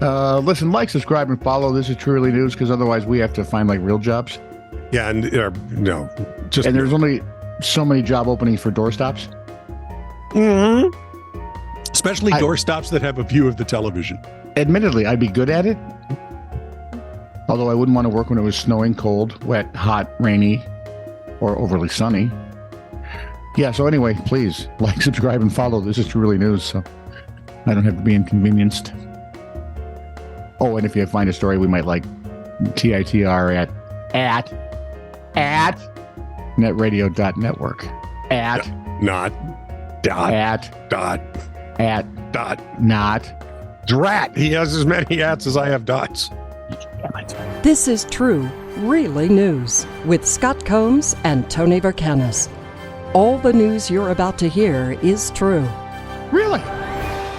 Listen, like, subscribe, and follow. This is Truly News, because otherwise we have to find like real jobs. Yeah, and no, just and there's only so many job openings for doorstops. Mm-hmm. Especially doorstops that have a view of the television. Admittedly, I'd be good at it. Although I wouldn't want to work when it was snowing, cold, wet, hot, rainy, or overly sunny. Yeah, so anyway, please like, subscribe, and follow. This is Truly News, so I don't have to be inconvenienced. Oh, and if you find a story we might like, TITR at netradio.network. Drat. He has as many ats as I have dots. This is True, Really News with Scott Combs and Tony Vercanis. All the news you're about to hear is true. Really?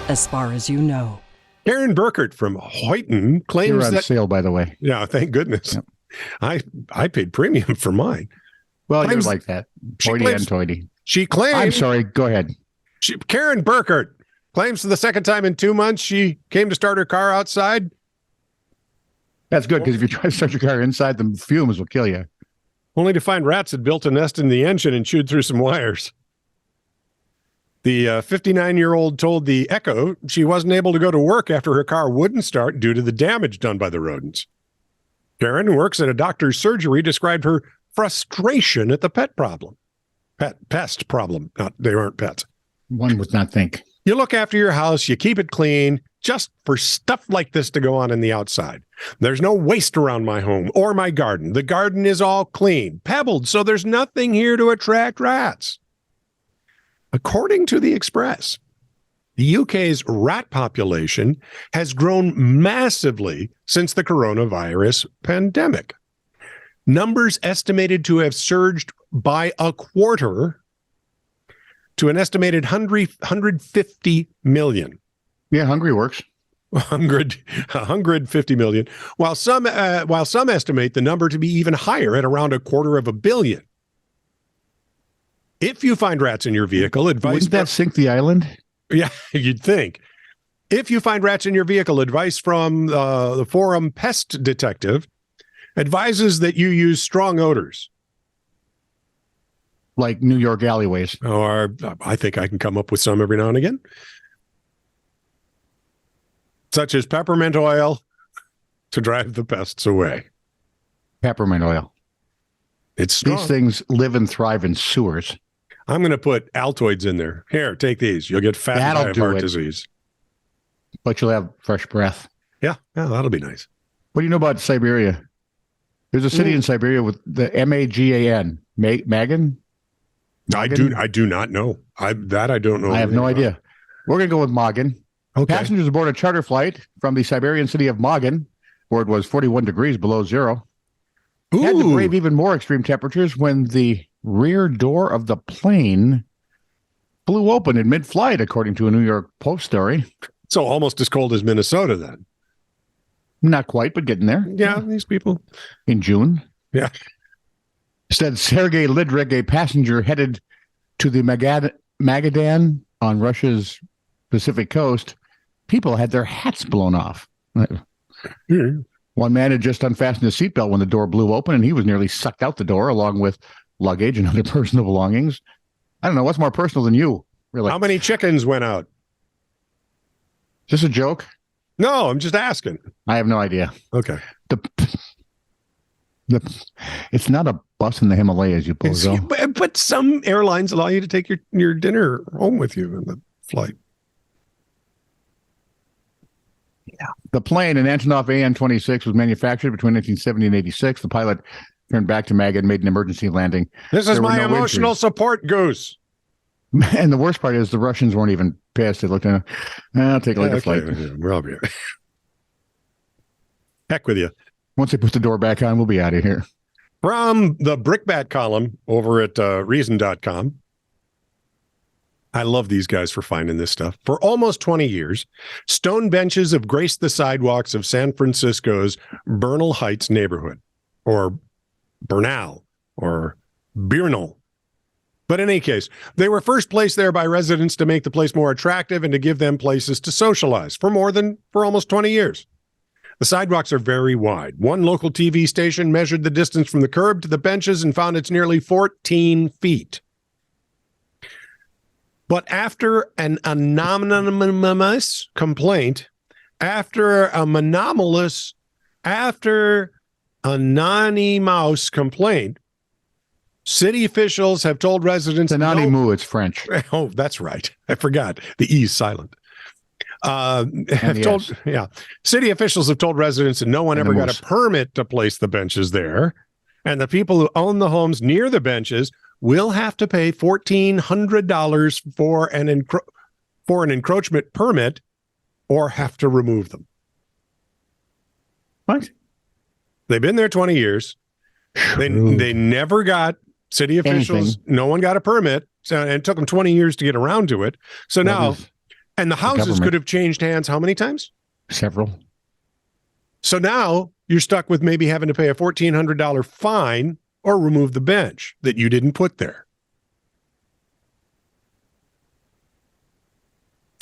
As far as you know. Karen Burkert from Hoyton claims You're on that sale, by the way. Yeah, thank goodness. Yep. I paid premium for mine. Well, you're like that. Hoity and toity. She claims. I'm sorry. Go ahead. Karen Burkert claims for the second time in 2 months she came to start her car outside. That's good, because if you try to start your car inside, the fumes will kill you. Only to find rats had built a nest in the engine and chewed through some wires. The 59-year-old told the Echo she wasn't able to go to work after her car wouldn't start due to the damage done by the rodents. Karen, who works at a doctor's surgery, described her frustration at the pest problem. They aren't pets. One would not think. You look after your house, you keep it clean, just for stuff like this to go on in the outside. There's no waste around my home or my garden. The garden is all clean, pebbled, so there's nothing here to attract rats. According to the Express, the UK's rat population has grown massively since the coronavirus pandemic. Numbers estimated to have surged by a quarter to an estimated 150 million. Yeah, hungry works. 150 million. While some estimate the number to be even higher at around 250 million. If you find rats in your vehicle, wouldn't that sink the island? Yeah, you'd think. If you find rats in your vehicle, advice from the forum Pest Detective advises that you use strong odors. Like New York alleyways. Or I think I can come up with some every now and again. Such as peppermint oil to drive the pests away. Peppermint oil. It's strong. These things live and thrive in sewers. I'm going to put Altoids in there. Here, take these. You'll get fat and die of heart disease. But you'll have fresh breath. Yeah, that'll be nice. What do you know about Siberia? There's a city in Siberia with the Magan. Magan? I do not know. I don't know. I have no idea. We're going to go with Magan. Okay. Passengers aboard a charter flight from the Siberian city of Magan, where it was 41 degrees below zero, had to brave even more extreme temperatures when the rear door of the plane flew open in mid-flight, according to a New York Post story. So almost as cold as Minnesota, then. Not quite, but getting there. Yeah, these people. In June. Yeah. Said Sergei Lidrik, a passenger headed to the Magadan on Russia's Pacific coast. People had their hats blown off. One man had just unfastened his seatbelt when the door blew open, and he was nearly sucked out the door along with luggage and other personal belongings. I don't know. What's more personal than you, really? How many chickens went out? Is this a joke? No, I'm just asking. I have no idea. Okay. It's not a bus in the Himalayas, you bozo. But some airlines allow you to take your dinner home with you in the flight. Yeah. The plane, an Antonov AN-26, was manufactured between 1970 and 86. The pilot turned back to Magan and made an emergency landing. This is my emotional support, Goose. And the worst part is the Russians weren't even pissed. They looked at I'll take a look at the flight. We'll be right. Heck with you. Once they put the door back on, we'll be out of here. From the Brickbat column over at reason.com. I love these guys for finding this stuff. For almost 20 years, stone benches have graced the sidewalks of San Francisco's Bernal Heights neighborhood, or Bernal, or Bernal. But in any case, they were first placed there by residents to make the place more attractive and to give them places to socialize for almost 20 years. The sidewalks are very wide. One local TV station measured the distance from the curb to the benches and found it's nearly 14 feet. But after an anonymous complaint, after anonymous complaint, city officials have told residents... It's anonymous, it's French. Oh, that's right. I forgot. The E is silent. City officials have told residents that no one ever got a permit to place the benches there, and the people who own the homes near the benches will have to pay $1,400 for an encroachment permit, or have to remove them. What? They've been there 20 years. They never got city officials. Anything. No one got a permit, and it took them 20 years to get around to it. So now. And the houses could have changed hands how many times? Several. So now you're stuck with maybe having to pay a $1,400 fine or remove the bench that you didn't put there.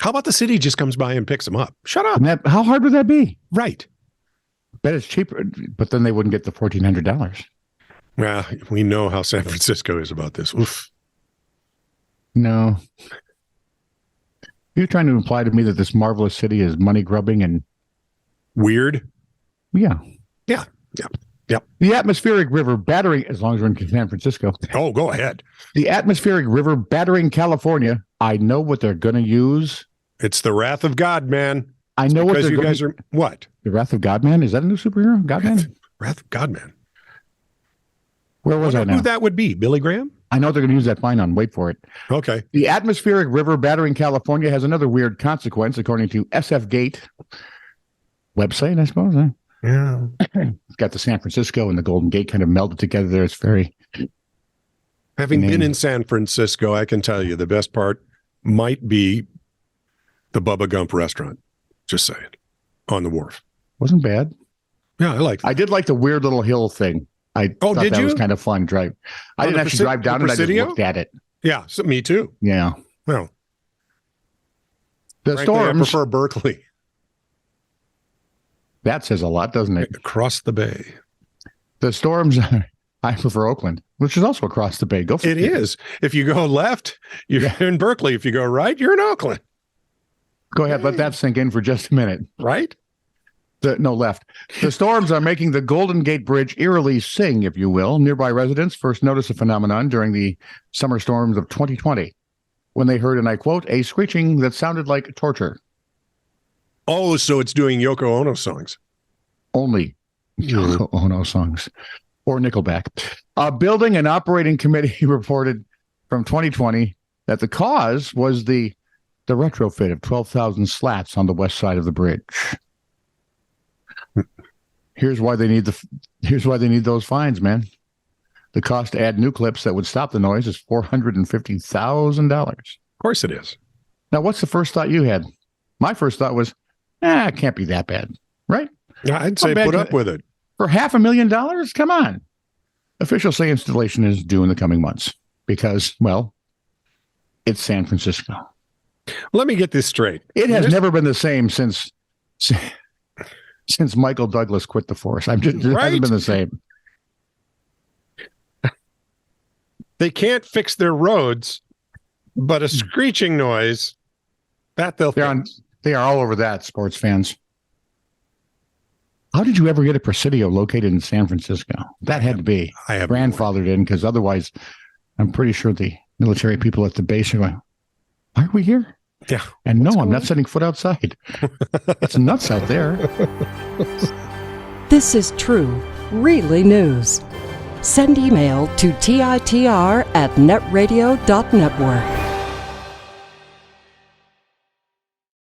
How about the city just comes by and picks them up? Shut up. How hard would that be? Right. Bet it's cheaper, but then they wouldn't get the $1,400. Well, we know how San Francisco is about this. Oof. No. You're trying to imply to me that this marvelous city is money grubbing and weird? Yeah. Yeah. The atmospheric river battering, as long as we're in San Francisco. Oh, go ahead. The atmospheric river battering California. I know what they're going to use. It's the wrath of God, man. I know what they're you guys are. What? The wrath of God, man? Is that a new superhero? God, man? Wrath of God, man. Where was I now? Who that would be? Billy Graham? I know they're going to use that fine on. Wait for it. Okay. The atmospheric river battering California has another weird consequence, according to SF Gate website, I suppose. Huh? Yeah. It's got the San Francisco and the Golden Gate kind of melded together there. It's very... Having been in San Francisco, I can tell you the best part might be the Bubba Gump restaurant. Just saying. On the wharf. Wasn't bad. Yeah, I liked it. I did like the weird little hill thing. I thought that was kind of fun. Drive. I didn't actually drive down it. I just looked at it. Yeah, so me too. Yeah. Well, the storms. I prefer Berkeley. That says a lot, doesn't it? Across the bay. The storms. I prefer Oakland, which is also across the bay. Go for it. It is. If you go left, you're in Berkeley. If you go right, you're in Oakland. Go ahead. Let that sink in for just a minute. Right? Left. The storms are making the Golden Gate Bridge eerily sing, if you will. Nearby residents first noticed the phenomenon during the summer storms of 2020 when they heard, and I quote, a screeching that sounded like torture. Oh, so it's doing Yoko Ono songs. Only Yoko Ono songs. Or Nickelback. A building and operating committee reported from 2020 that the cause was the retrofit of 12,000 slats on the west side of the bridge. Here's why they need those fines, man. The cost to add new clips that would stop the noise is $450,000. Of course it is. Now, what's the first thought you had? My first thought was, it can't be that bad, right? Yeah, I'd say put up with it. For $500,000? Come on. Officials say installation is due in the coming months because, well, it's San Francisco. Let me get this straight. It has never been the same since Michael Douglas quit the force. It hasn't been the same. They can't fix their roads, but a screeching noise, that they'll fix. They are all over that, sports fans. How did you ever get a Presidio located in San Francisco? That had to be grandfathered in, because otherwise, I'm pretty sure the military people at the base are going, why are we here? Yeah. And no, I'm not setting foot outside. It's nuts out there. This is true, really news. Send email to TITR@netradio.network.